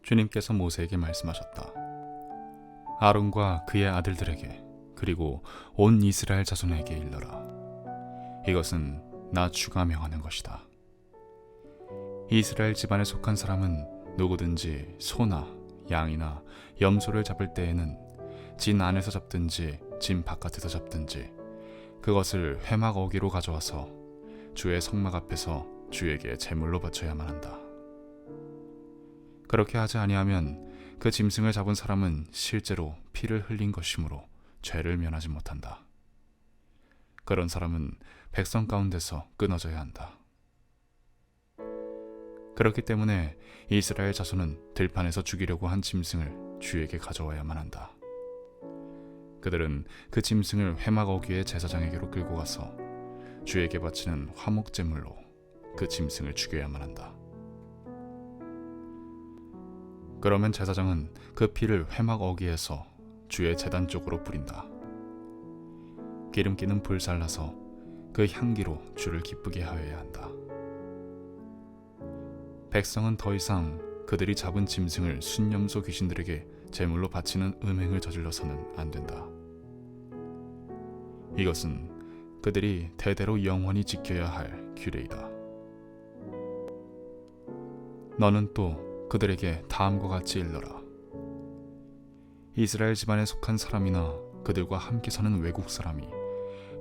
주님께서 모세에게 말씀하셨다. 아론과 그의 아들들에게 그리고 온 이스라엘 자손에게 일러라. 이것은 나 주가 명하는 것이다. 이스라엘 집안에 속한 사람은 누구든지 소나 양이나 염소를 잡을 때에는 진 안에서 잡든지 진 바깥에서 잡든지 그것을 회막 어기로 가져와서 주의 성막 앞에서 주에게 제물로 바쳐야만 한다. 그렇게 하지 아니하면 그 짐승을 잡은 사람은 실제로 피를 흘린 것이므로 죄를 면하지 못한다. 그런 사람은 백성 가운데서 끊어져야 한다. 그렇기 때문에 이스라엘 자손은 들판에서 죽이려고 한 짐승을 주에게 가져와야만 한다. 그들은 그 짐승을 회막 어귀의 제사장에게로 끌고 가서 주에게 바치는 화목 제물로 그 짐승을 죽여야만 한다. 그러면 제사장은 그 피를 회막 어귀에서 주의 제단 쪽으로 뿌린다. 기름기는 불살라서 그 향기로 주를 기쁘게 하여야 한다. 백성은 더 이상 그들이 잡은 짐승을 순념소 귀신들에게 제물로 바치는 음행을 저질러서는 안 된다. 이것은 그들이 대대로 영원히 지켜야 할 규례이다. 너는 또 그들에게 다음과 같이 일러라. 이스라엘 집안에 속한 사람이나 그들과 함께 사는 외국 사람이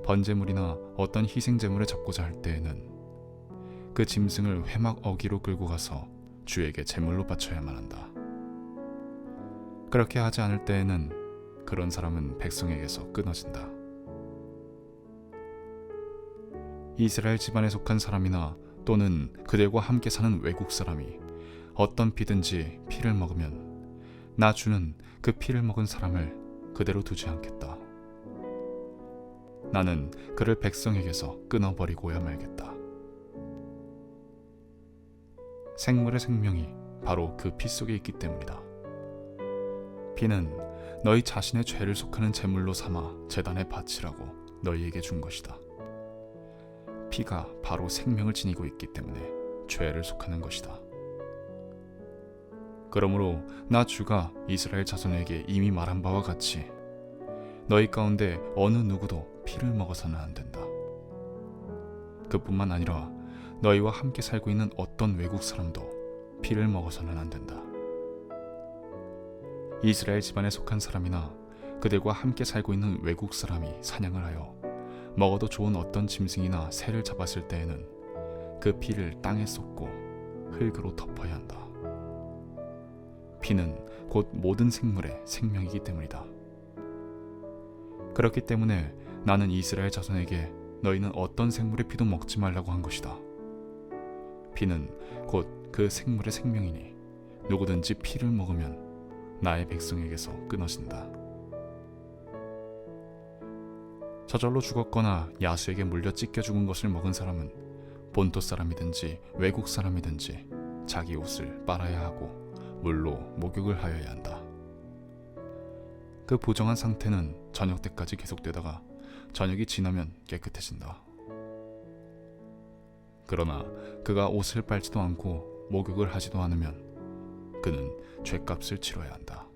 번제물이나 어떤 희생제물을 잡고자 할 때에는 그 짐승을 회막 어기로 끌고 가서 주에게 제물로 바쳐야만 한다. 그렇게 하지 않을 때에는 그런 사람은 백성에게서 끊어진다. 이스라엘 집안에 속한 사람이나 또는 그들과 함께 사는 외국 사람이 어떤 피든지 피를 먹으면 나 주는 그 피를 먹은 사람을 그대로 두지 않겠다. 나는 그를 백성에게서 끊어버리고야 말겠다. 생물의 생명이 바로 그 피 속에 있기 때문이다. 피는 너희 자신의 죄를 속하는 제물로 삼아 제단에 바치라고 너희에게 준 것이다. 피가 바로 생명을 지니고 있기 때문에 죄를 속하는 것이다. 그러므로 나 주가 이스라엘 자손에게 이미 말한 바와 같이 너희 가운데 어느 누구도 피를 먹어서는 안 된다. 그뿐만 아니라 너희와 함께 살고 있는 어떤 외국 사람도 피를 먹어서는 안 된다. 이스라엘 집안에 속한 사람이나 그들과 함께 살고 있는 외국 사람이 사냥을 하여 먹어도 좋은 어떤 짐승이나 새를 잡았을 때에는 그 피를 땅에 쏟고 흙으로 덮어야 한다. 피는 곧 모든 생물의 생명이기 때문이다. 그렇기 때문에 나는 이스라엘 자손에게 너희는 어떤 생물의 피도 먹지 말라고 한 것이다. 피는 곧 그 생물의 생명이니 누구든지 피를 먹으면 나의 백성에게서 끊어진다. 저절로 죽었거나 야수에게 물려 찢겨 죽은 것을 먹은 사람은 본토 사람이든지 외국 사람이든지 자기 옷을 빨아야 하고 물로 목욕을 하여야 한다. 그 부정한 상태는 저녁 때까지 계속되다가 저녁이 지나면 깨끗해진다. 그러나 그가 옷을 빨지도 않고 목욕을 하지도 않으면 그는 죗값을 치러야 한다.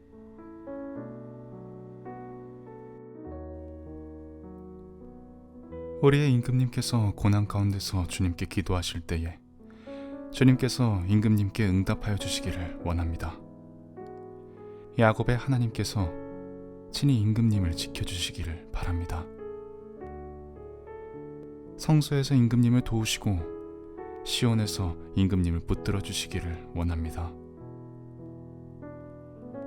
우리의 임금님께서 고난 가운데서 주님께 기도하실 때에 주님께서 임금님께 응답하여 주시기를 원합니다. 야곱의 하나님께서 친히 임금님을 지켜주시기를 바랍니다. 성소에서 임금님을 도우시고 시온에서 임금님을 붙들어 주시기를 원합니다.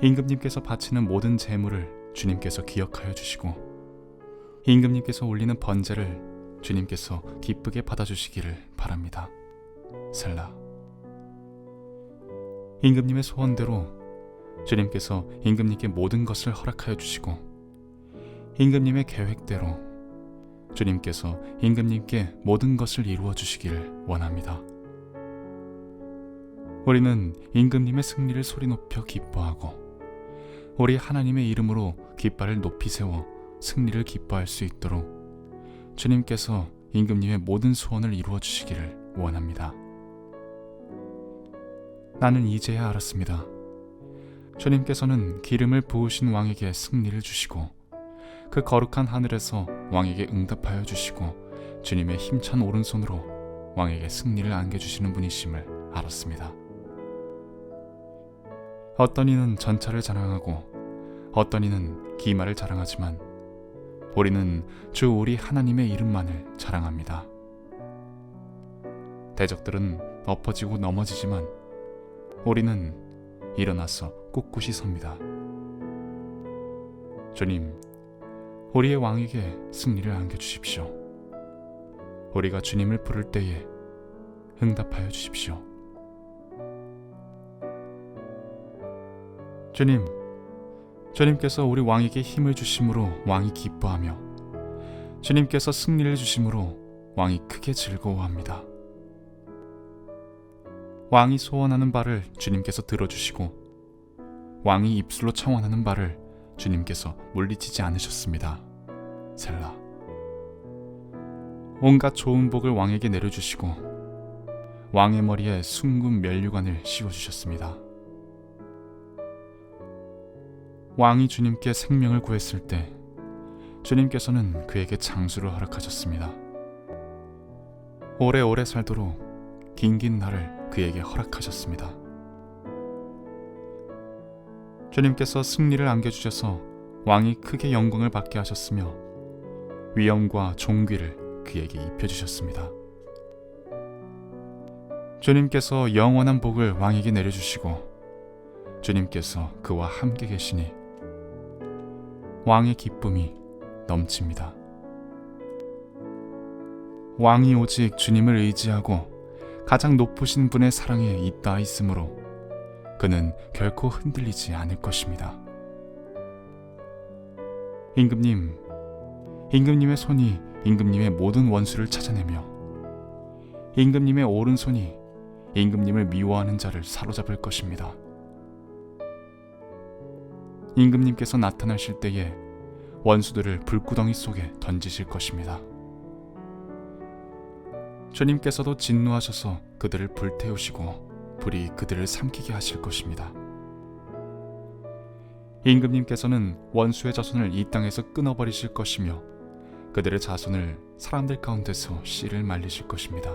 임금님께서 바치는 모든 제물을 주님께서 기억하여 주시고 임금님께서 올리는 번제를 주님께서 기쁘게 받아주시기를 바랍니다. 셀라. 임금님의 소원대로 주님께서 임금님께 모든 것을 허락하여 주시고 임금님의 계획대로 주님께서 임금님께 모든 것을 이루어 주시기를 원합니다. 우리는 임금님의 승리를 소리 높여 기뻐하고 우리 하나님의 이름으로 깃발을 높이 세워 승리를 기뻐할 수 있도록 주님께서 임금님의 모든 소원을 이루어 주시기를 원합니다. 나는 이제야 알았습니다. 주님께서는 기름을 부으신 왕에게 승리를 주시고 그 거룩한 하늘에서 왕에게 응답하여 주시고 주님의 힘찬 오른손으로 왕에게 승리를 안겨주시는 분이심을 알았습니다. 어떤 이는 전차를 자랑하고 어떤 이는 기마를 자랑하지만 우리는 주 우리 하나님의 이름만을 자랑합니다. 대적들은 엎어지고 넘어지지만 우리는 일어나서 꿋꿋이 섭니다. 주님, 우리의 왕에게 승리를 안겨주십시오. 우리가 주님을 부를 때에 응답하여 주십시오. 주님, 주님께서 우리 왕에게 힘을 주심으로 왕이 기뻐하며 주님께서 승리를 주심으로 왕이 크게 즐거워합니다. 왕이 소원하는 바를 주님께서 들어주시고 왕이 입술로 청원하는 바를 주님께서 물리치지 않으셨습니다. 셀라. 온갖 좋은 복을 왕에게 내려주시고 왕의 머리에 숭근 면류관을 씌워주셨습니다. 왕이 주님께 생명을 구했을 때 주님께서는 그에게 장수를 허락하셨습니다. 오래오래 살도록 긴긴 날을 그에게 허락하셨습니다. 주님께서 승리를 안겨주셔서 왕이 크게 영광을 받게 하셨으며 위엄과 존귀를 그에게 입혀주셨습니다. 주님께서 영원한 복을 왕에게 내려주시고 주님께서 그와 함께 계시니 왕의 기쁨이 넘칩니다. 왕이 오직 주님을 의지하고 가장 높으신 분의 사랑에 잇따 있으므로 그는 결코 흔들리지 않을 것입니다. 임금님의 손이 임금님의 모든 원수를 찾아내며 임금님의 오른손이 임금님을 미워하는 자를 사로잡을 것입니다. 임금님께서 나타나실 때에 원수들을 불구덩이 속에 던지실 것입니다. 주님께서도 진노하셔서 그들을 불태우시고 불이 그들을 삼키게 하실 것입니다. 임금님께서는 원수의 자손을 이 땅에서 끊어버리실 것이며 그들의 자손을 사람들 가운데서 씨를 말리실 것입니다.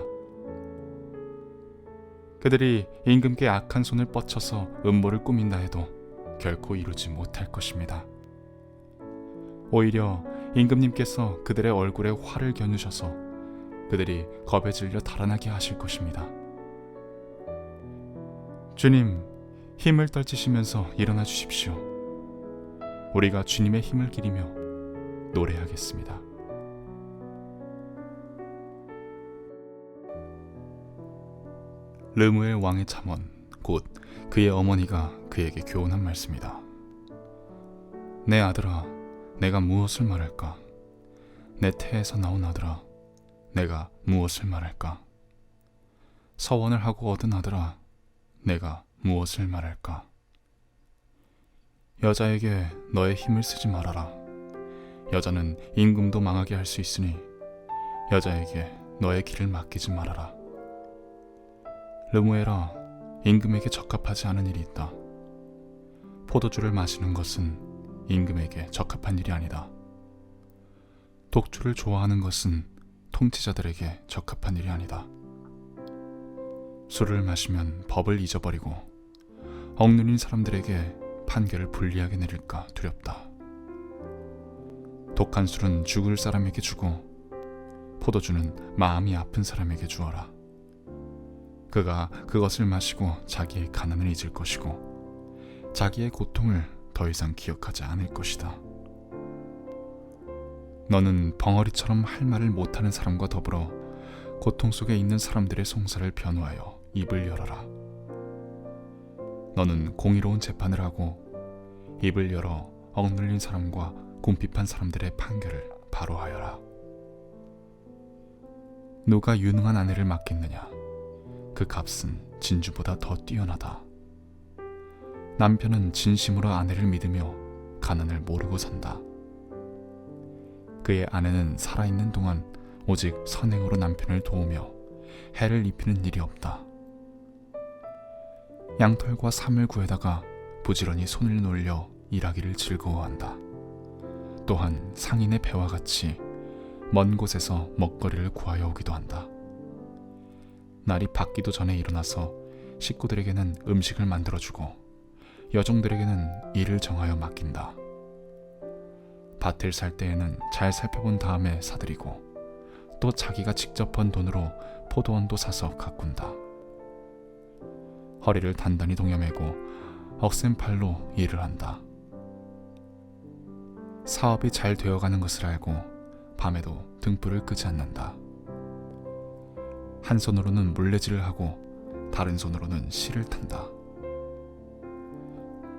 그들이 임금께 악한 손을 뻗쳐서 음모를 꾸민다 해도 결코 이루지 못할 것입니다. 오히려 임금님께서 그들의 얼굴에 화를 겨누셔서 그들이 겁에 질려 달아나게 하실 것입니다. 주님, 힘을 떨치시면서 일어나 주십시오. 우리가 주님의 힘을 기리며 노래하겠습니다. 르무엘 왕의 잠언, 곧 그의 어머니가 그에게 교훈한 말씀이다. 내 아들아, 내가 무엇을 말할까? 내 태에서 나온 아들아, 내가 무엇을 말할까? 서원을 하고 얻은 아들아, 내가 무엇을 말할까? 여자에게 너의 힘을 쓰지 말아라. 여자는 임금도 망하게 할 수 있으니 여자에게 너의 길을 맡기지 말아라. 르무엘아, 임금에게 적합하지 않은 일이 있다. 포도주를 마시는 것은 임금에게 적합한 일이 아니다. 독주를 좋아하는 것은 통치자들에게 적합한 일이 아니다. 술을 마시면 법을 잊어버리고 억눌린 사람들에게 판결을 불리하게 내릴까 두렵다. 독한 술은 죽을 사람에게 주고 포도주는 마음이 아픈 사람에게 주어라. 그가 그것을 마시고 자기의 가난을 잊을 것이고 자기의 고통을 더 이상 기억하지 않을 것이다. 너는 벙어리처럼 할 말을 못하는 사람과 더불어 고통 속에 있는 사람들의 송사를 변호하여 입을 열어라. 너는 공의로운 재판을 하고 입을 열어 억눌린 사람과 궁핍한 사람들의 판결을 바로하여라. 누가 유능한 아내를 맡겠느냐? 그 값은 진주보다 더 뛰어나다. 남편은 진심으로 아내를 믿으며 가난을 모르고 산다. 그의 아내는 살아있는 동안 오직 선행으로 남편을 도우며 해를 입히는 일이 없다. 양털과 사물 구에다가 부지런히 손을 놀려 일하기를 즐거워한다. 또한 상인의 배와 같이 먼 곳에서 먹거리를 구하여 오기도 한다. 날이 밝기도 전에 일어나서 식구들에게는 음식을 만들어주고 여종들에게는 일을 정하여 맡긴다. 밭을 살 때에는 잘 살펴본 다음에 사들이고 또 자기가 직접 번 돈으로 포도원도 사서 가꾼다. 허리를 단단히 동여매고 억센 팔로 일을 한다. 사업이 잘 되어가는 것을 알고 밤에도 등불을 끄지 않는다. 한 손으로는 물레질을 하고 다른 손으로는 실을 탄다.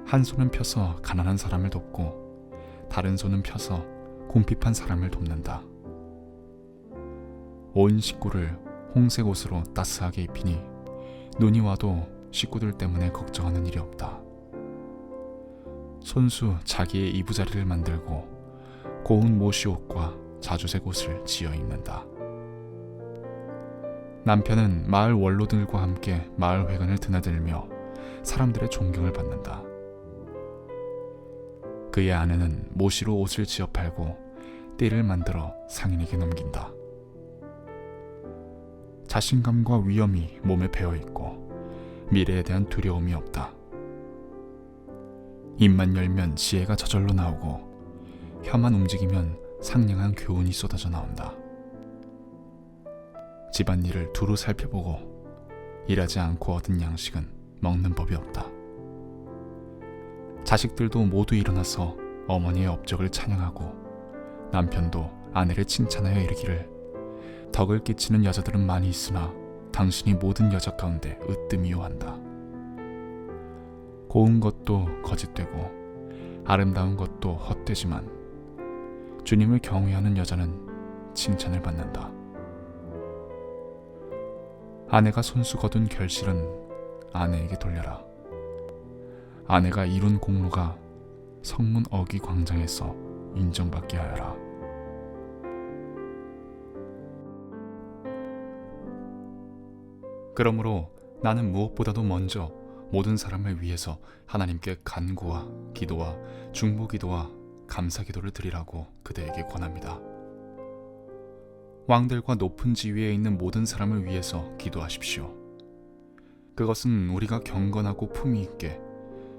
한 손은 펴서 가난한 사람을 돕고 다른 손은 펴서 궁핍한 사람을 돕는다. 온 식구를 홍색 옷으로 따스하게 입히니 눈이 와도 식구들 때문에 걱정하는 일이 없다. 손수 자기의 이부자리를 만들고 고운 모시옷과 자주색 옷을 지어 입는다. 남편은 마을 원로들과 함께 마을 회관을 드나들며 사람들의 존경을 받는다. 그의 아내는 모시로 옷을 지어 팔고 띠를 만들어 상인에게 넘긴다. 자신감과 위엄이 몸에 배어있고 미래에 대한 두려움이 없다. 입만 열면 지혜가 저절로 나오고 혀만 움직이면 상냥한 교훈이 쏟아져 나온다. 집안일을 두루 살펴보고 일하지 않고 얻은 양식은 먹는 법이 없다. 자식들도 모두 일어나서 어머니의 업적을 찬양하고 남편도 아내를 칭찬하여 이르기를 덕을 끼치는 여자들은 많이 있으나 당신이 모든 여자 가운데 으뜸이요 한다. 고운 것도 거짓되고 아름다운 것도 헛되지만 주님을 경외하는 여자는 칭찬을 받는다. 아내가 손수 거둔 결실은 아내에게 돌려라. 아내가 이룬 공로가 성문 어귀 광장에서 인정받게 하여라. 그러므로 나는 무엇보다도 먼저 모든 사람을 위해서 하나님께 간구와 기도와 중보기도와 감사기도를 드리라고 그대에게 권합니다. 왕들과 높은 지위에 있는 모든 사람을 위해서 기도하십시오. 그것은 우리가 경건하고 품위 있게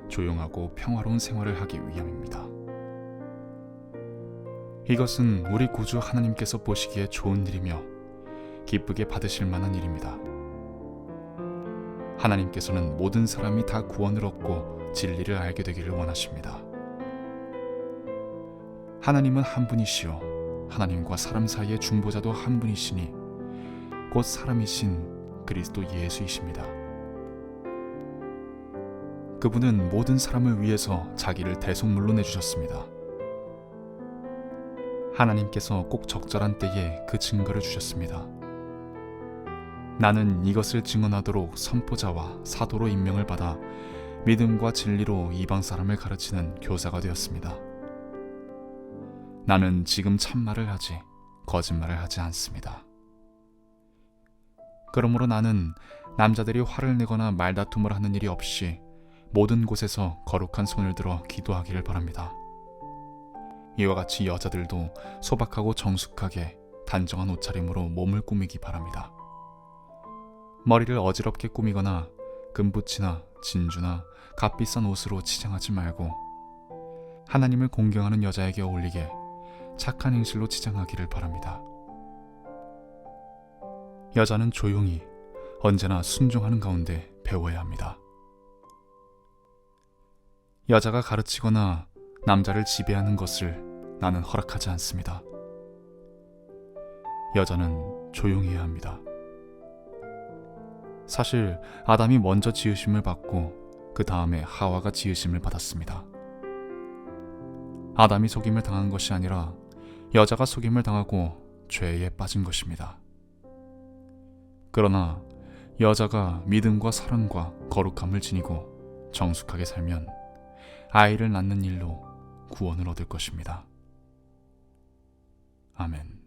조용하고 평화로운 생활을 하기 위함입니다. 이것은 우리 구주 하나님께서 보시기에 좋은 일이며 기쁘게 받으실 만한 일입니다. 하나님께서는 모든 사람이 다 구원을 얻고 진리를 알게 되기를 원하십니다. 하나님은 한 분이시요 하나님과 사람 사이의 중보자도 한 분이시니 곧 사람이신 그리스도 예수이십니다. 그분은 모든 사람을 위해서 자기를 대속물로 내주셨습니다. 하나님께서 꼭 적절한 때에 그 증거를 주셨습니다. 나는 이것을 증언하도록 선포자와 사도로 임명을 받아 믿음과 진리로 이방 사람을 가르치는 교사가 되었습니다. 나는 지금 참말을 하지 거짓말을 하지 않습니다. 그러므로 나는 남자들이 화를 내거나 말다툼을 하는 일이 없이 모든 곳에서 거룩한 손을 들어 기도하기를 바랍니다. 이와 같이 여자들도 소박하고 정숙하게 단정한 옷차림으로 몸을 꾸미기 바랍니다. 머리를 어지럽게 꾸미거나 금붙이나 진주나 값비싼 옷으로 치장하지 말고 하나님을 공경하는 여자에게 어울리게 착한 행실로 치장하기를 바랍니다. 여자는 조용히 언제나 순종하는 가운데 배워야 합니다. 여자가 가르치거나 남자를 지배하는 것을 나는 허락하지 않습니다. 여자는 조용해야 합니다. 사실 아담이 먼저 지으심을 받고 그 다음에 하와가 지으심을 받았습니다. 아담이 속임을 당한 것이 아니라 여자가 속임을 당하고 죄에 빠진 것입니다. 그러나 여자가 믿음과 사랑과 거룩함을 지니고 정숙하게 살면 아이를 낳는 일로 구원을 얻을 것입니다. 아멘.